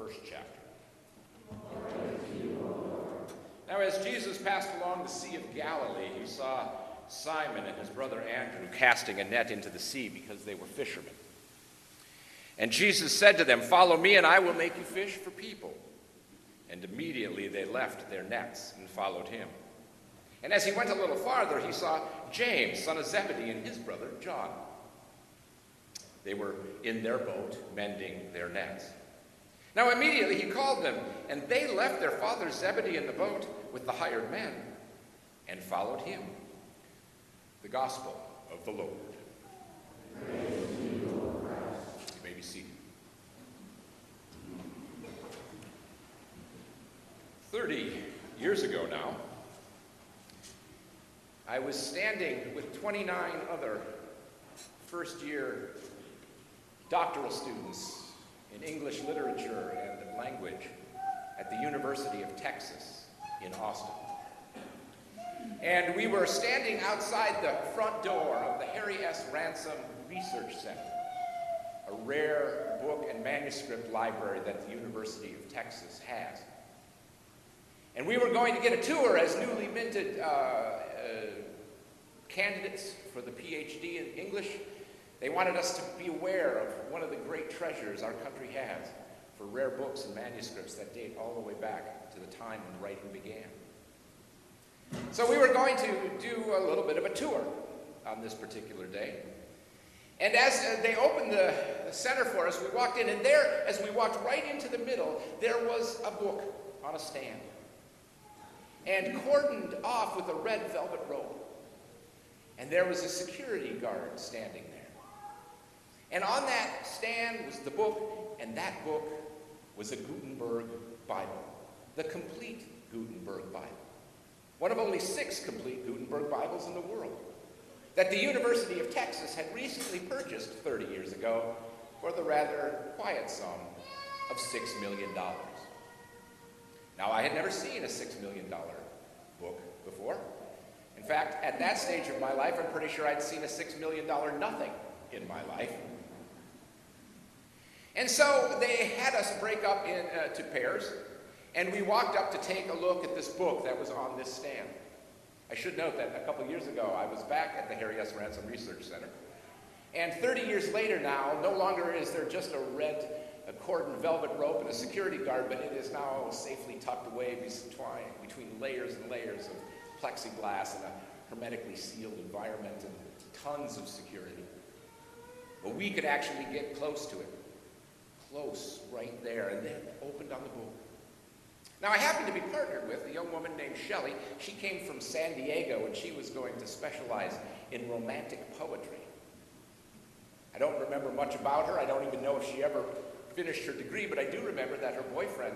first chapter. Now, as Jesus passed along the Sea of Galilee, he saw Simon and his brother Andrew casting a net into the sea because they were fishermen. And Jesus said to them, "Follow me, and I will make you fish for people." And immediately they left their nets and followed him. And as he went a little farther, he saw James, son of Zebedee, and his brother John. They were in their boat, mending their nets. Now immediately he called them, and they left their father Zebedee in the boat with the hired men and followed him. The gospel of the Lord. Praise to you, Lord Christ. You may be seated. 30 years ago now, I was standing with 29 other first-year doctoral students in English literature and language at the University of Texas in Austin. And we were standing outside the front door of the Harry S. Ransom Research Center, a rare book and manuscript library that the University of Texas has. And we were going to get a tour as newly minted candidates for the PhD in English. They wanted us to be aware of one of the great treasures our country has for rare books and manuscripts that date all the way back to the time when writing began. So we were going to do a little bit of a tour on this particular day. And as they opened the center for us, we walked in, and there, as we walked right into the middle, there was a book on a stand, and cordoned off with a red velvet rope. And there was a security guard standing there. And on that stand was the book, and that book was a Gutenberg Bible, the complete Gutenberg Bible. One of only 6 complete Gutenberg Bibles in the world that the University of Texas had recently purchased 30 years ago for the rather quiet sum of $6 million. Now, I had never seen a $6 million book before. In fact, at that stage of my life, I'm pretty sure I'd seen a $6 million nothing in my life. And so they had us break up into pairs, and we walked up to take a look at this book that was on this stand. I should note that a couple years ago, I was back at the Harry S. Ransom Research Center. And 30 years later now, no longer is there just a red cordon velvet rope and a security guard, but it is now safely tucked away between layers and layers of plexiglass in a hermetically sealed environment and tons of security. But we could actually get close to it. Close, right there, and then opened on the book. Now, I happened to be partnered with a young woman named Shelley. She came from San Diego, and she was going to specialize in romantic poetry. I don't remember much about her. I don't even know if she ever finished her degree, but I do remember that her boyfriend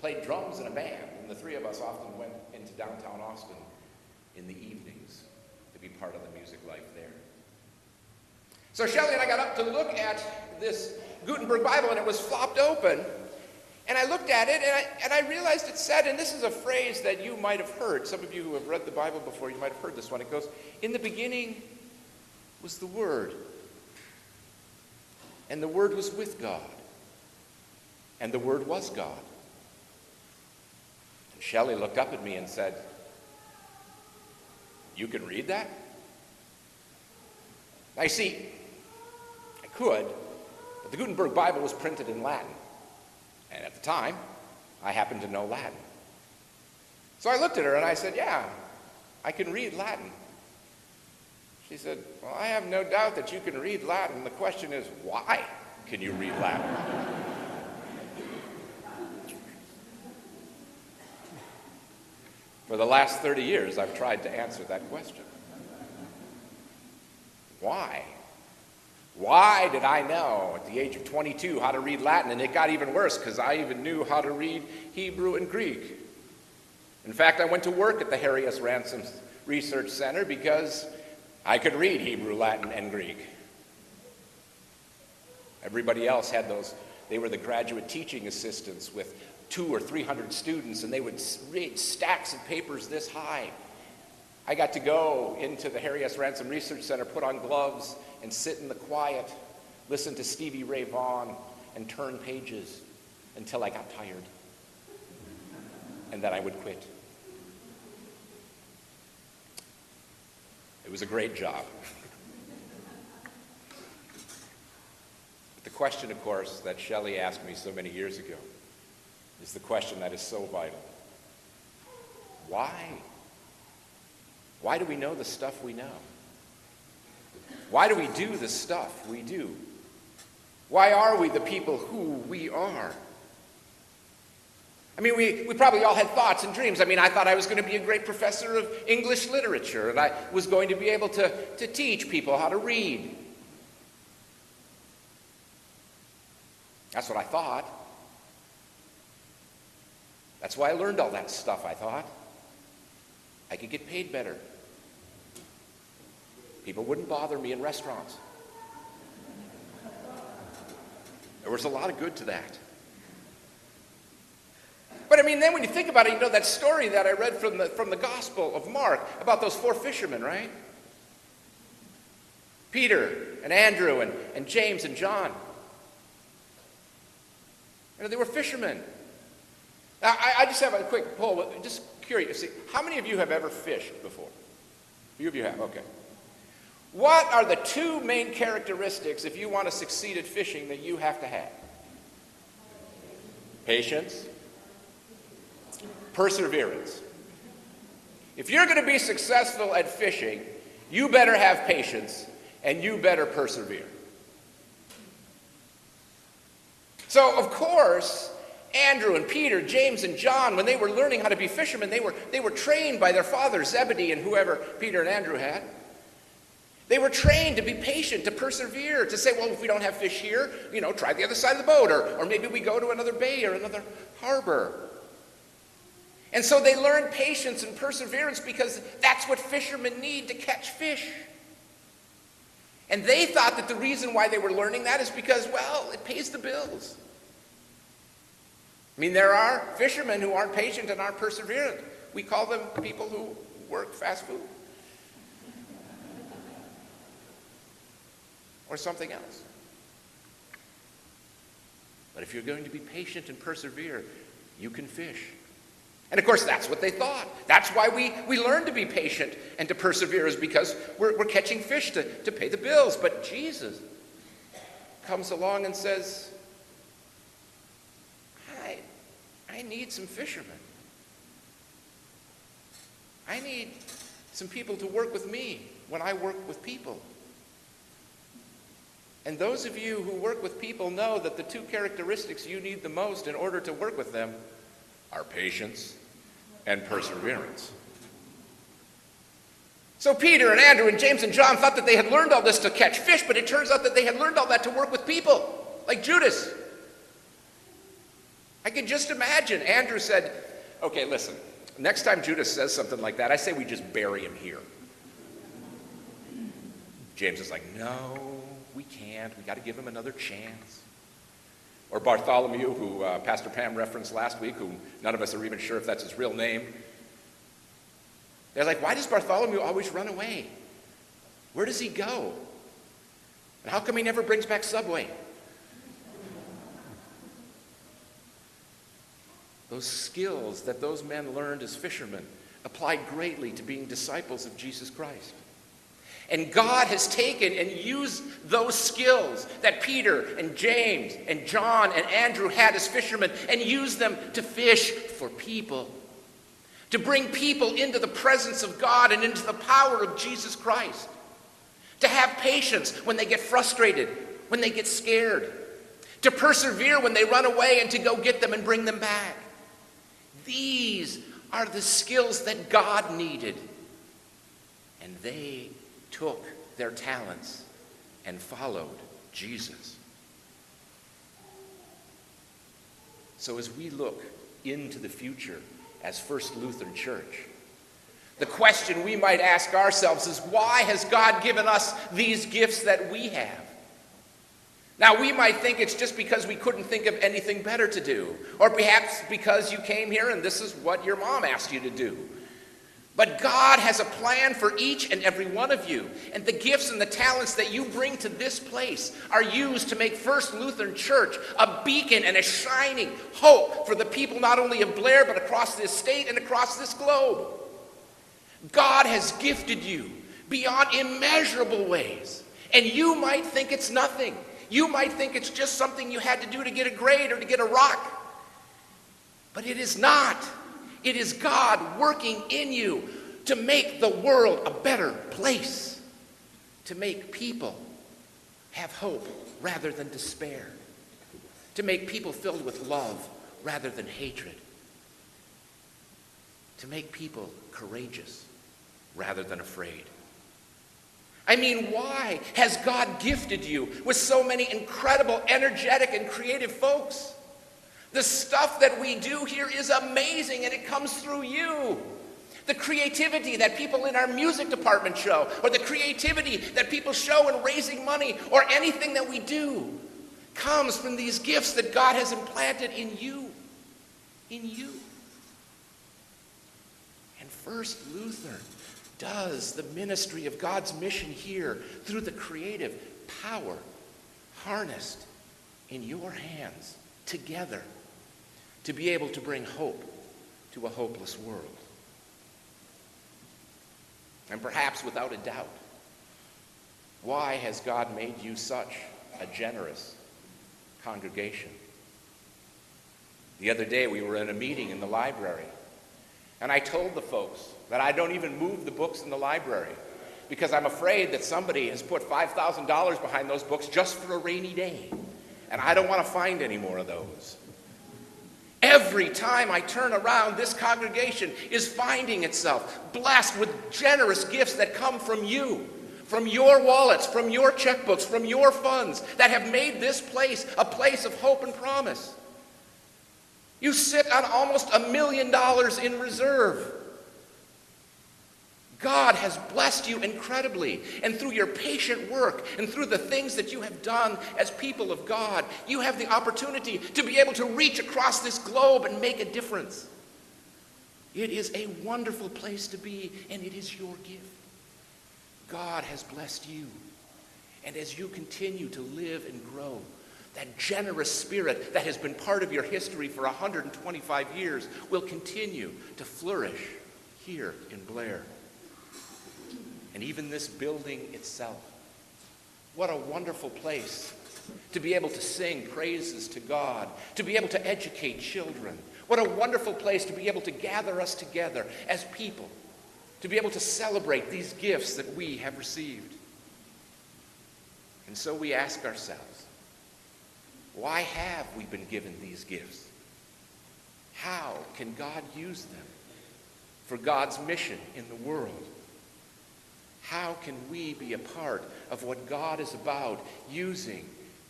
played drums in a band, and the 3 of us often went into downtown Austin in the evenings to be part of the music life there. So Shelley and I got up to look at this Gutenberg Bible, and it was flopped open. And I looked at it, and I realized it said, and this is a phrase that you might have heard. Some of you who have read the Bible before, you might have heard this one. It goes, "In the beginning was the Word, and the Word was with God, and the Word was God." And Shelley looked up at me and said, "You can read that?" Now, you see, I could, but the Gutenberg Bible was printed in Latin. And at the time, I happened to know Latin. So I looked at her and I said, "Yeah, I can read Latin." She said, "Well, I have no doubt that you can read Latin. The question is, why can you read Latin?" For the last 30 years, I've tried to answer that question. Why? Why did I know at the age of 22 how to read Latin? And it got even worse because I even knew how to read Hebrew and Greek. In fact, I went to work at the Harry S. Ransom Research Center because I could read Hebrew, Latin, and Greek. Everybody else had those. They were the graduate teaching assistants with 200 or 300 students, and they would read stacks of papers this high. I got to go into the Harry S. Ransom Research Center, put on gloves, and sit in the quiet, listen to Stevie Ray Vaughan, and turn pages. until I got tired. And then I would quit. It was a great job. But the question, of course, that Shelley asked me so many years ago is the question that is so vital. Why? Why do we know the stuff we know? Why do we do the stuff we do? Why are we the people who we are? I mean, we probably all had thoughts and dreams. I mean, I thought I was going to be a great professor of English literature, and I was going to be able to teach people how to read. That's what I thought. That's why I learned all that stuff, I thought. I could get paid better. People wouldn't bother me in restaurants. There was a lot of good to that. But I mean, then when you think about it, you know that story that I read from the Gospel of Mark about those 4 fishermen, right? Peter and Andrew and James and John. You know, they were fishermen. Now, I just have a quick poll, just curious. How many of you have ever fished before? A few of you have, okay. What are the 2 main characteristics, if you want to succeed at fishing, that you have to have? Patience. Perseverance. If you're going to be successful at fishing, you better have patience and you better persevere. So, of course, Andrew and Peter, James and John, when they were learning how to be fishermen, they were trained by their father Zebedee and whoever Peter and Andrew had. They were trained to be patient, to persevere, to say, well, if we don't have fish here, try the other side of the boat, or maybe we go to another bay or another harbor. And so they learned patience and perseverance because that's what fishermen need to catch fish. And they thought that the reason why they were learning that is because, well, it pays the bills. I mean, there are fishermen who aren't patient and aren't perseverant. We call them people who work fast food. Or something else. But if you're going to be patient and persevere, you can fish. And of course, that's what they thought. That's why we learn to be patient and to persevere, is because we're catching fish to pay the bills. But Jesus comes along and says, I need some fishermen. I need some people to work with me when I work with people. And those of you who work with people know that the 2 characteristics you need the most in order to work with them are patience and perseverance. So Peter and Andrew and James and John thought that they had learned all this to catch fish, but it turns out that they had learned all that to work with people, like Judas. I could just imagine. Andrew said, okay, listen, next time Judas says something like that, I say we just bury him here. James is like, no, we can't. We got to give him another chance. Or Bartholomew, who Pastor Pam referenced last week, who none of us are even sure if that's his real name. They're like, why does Bartholomew always run away? Where does he go? And how come he never brings back Subway? Those skills that those men learned as fishermen applied greatly to being disciples of Jesus Christ. And God has taken and used those skills that Peter and James and John and Andrew had as fishermen and used them to fish for people. To bring people into the presence of God and into the power of Jesus Christ. To have patience when they get frustrated, when they get scared. To persevere when they run away and to go get them and bring them back. These are the skills that God needed. And they took their talents and followed Jesus. So as we look into the future as First Lutheran Church, the question we might ask ourselves is, why has God given us these gifts that we have? Now, we might think it's just because we couldn't think of anything better to do, or perhaps because you came here and this is what your mom asked you to do. But God has a plan for each and every one of you. And the gifts and the talents that you bring to this place are used to make First Lutheran Church a beacon and a shining hope for the people not only of Blair, but across this state and across this globe. God has gifted you beyond immeasurable ways. And you might think it's nothing. You might think it's just something you had to do to get a grade or to get a rock. But it is not. It is God working in you to make the world a better place, to make people have hope rather than despair, to make people filled with love rather than hatred, to make people courageous rather than afraid. I mean, why has God gifted you with so many incredible, energetic, and creative folks? The stuff that we do here is amazing, and it comes through you. The creativity that people in our music department show, or the creativity that people show in raising money, or anything that we do, comes from these gifts that God has implanted in you. In you. And First Lutheran does the ministry of God's mission here through the creative power harnessed in your hands together to be able to bring hope to a hopeless world. And perhaps without a doubt, why has God made you such a generous congregation? The other day we were in a meeting in the library, and I told the folks that I don't even move the books in the library because I'm afraid that somebody has put $5,000 behind those books just for a rainy day, and I don't want to find any more of those. Every time I turn around, this congregation is finding itself blessed with generous gifts that come from you, from your wallets, from your checkbooks, from your funds that have made this place a place of hope and promise. You sit on almost $1 million in reserve. God has blessed you incredibly, and through your patient work and through the things that you have done as people of God, you have the opportunity to be able to reach across this globe and make a difference. It is a wonderful place to be, and it is your gift. God has blessed you, and as you continue to live and grow, that generous spirit that has been part of your history for 125 years will continue to flourish here in Blair. And even this building itself. What a wonderful place to be able to sing praises to God, to be able to educate children. What a wonderful place to be able to gather us together as people, to be able to celebrate these gifts that we have received. And so we ask ourselves, why have we been given these gifts? How can God use them for God's mission in the world? How can we be a part of what God is about, using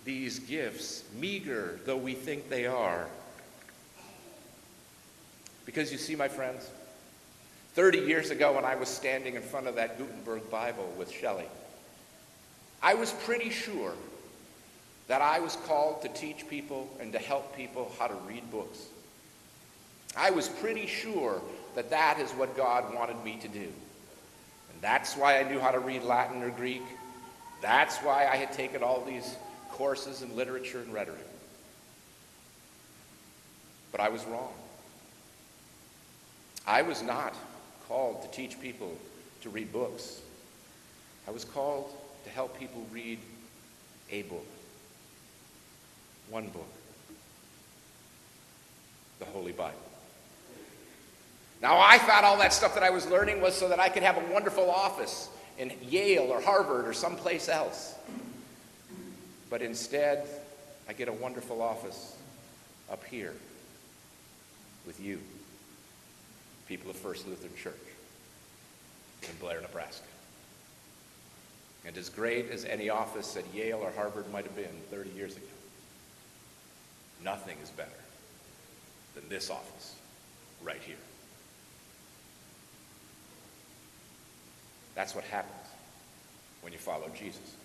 these gifts, meager though we think they are? Because you see, my friends, 30 years ago when I was standing in front of that Gutenberg Bible with Shelley, I was pretty sure that I was called to teach people and to help people how to read books. I was pretty sure that that is what God wanted me to do. That's why I knew how to read Latin or Greek. That's why I had taken all these courses in literature and rhetoric. But I was wrong. I was not called to teach people to read books. I was called to help people read a book. One book. The Holy Bible. Now, I thought all that stuff that I was learning was so that I could have a wonderful office in Yale or Harvard or someplace else. But instead, I get a wonderful office up here with you, people of First Lutheran Church in Blair, Nebraska. And as great as any office at Yale or Harvard might have been 30 years ago, nothing is better than this office right here. That's what happens when you follow Jesus.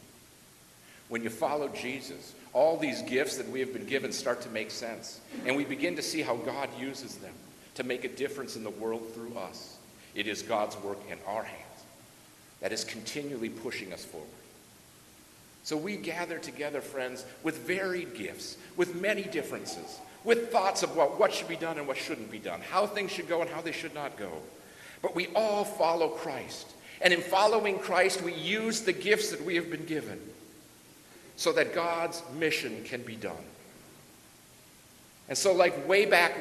When you follow Jesus, all these gifts that we have been given start to make sense, and we begin to see how God uses them to make a difference in the world through us. It is God's work in our hands that is continually pushing us forward. So we gather together, friends, with varied gifts, with many differences, with thoughts of what should be done and what shouldn't be done, how things should go and how they should not go. But we all follow Christ. And in following Christ, we use the gifts that we have been given so that God's mission can be done. And so like way back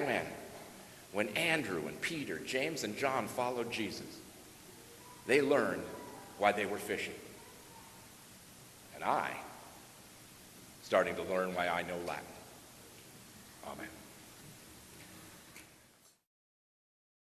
when Andrew and Peter, James and John followed Jesus, they learned why they were fishing. And I, starting to learn why I know Latin. Amen.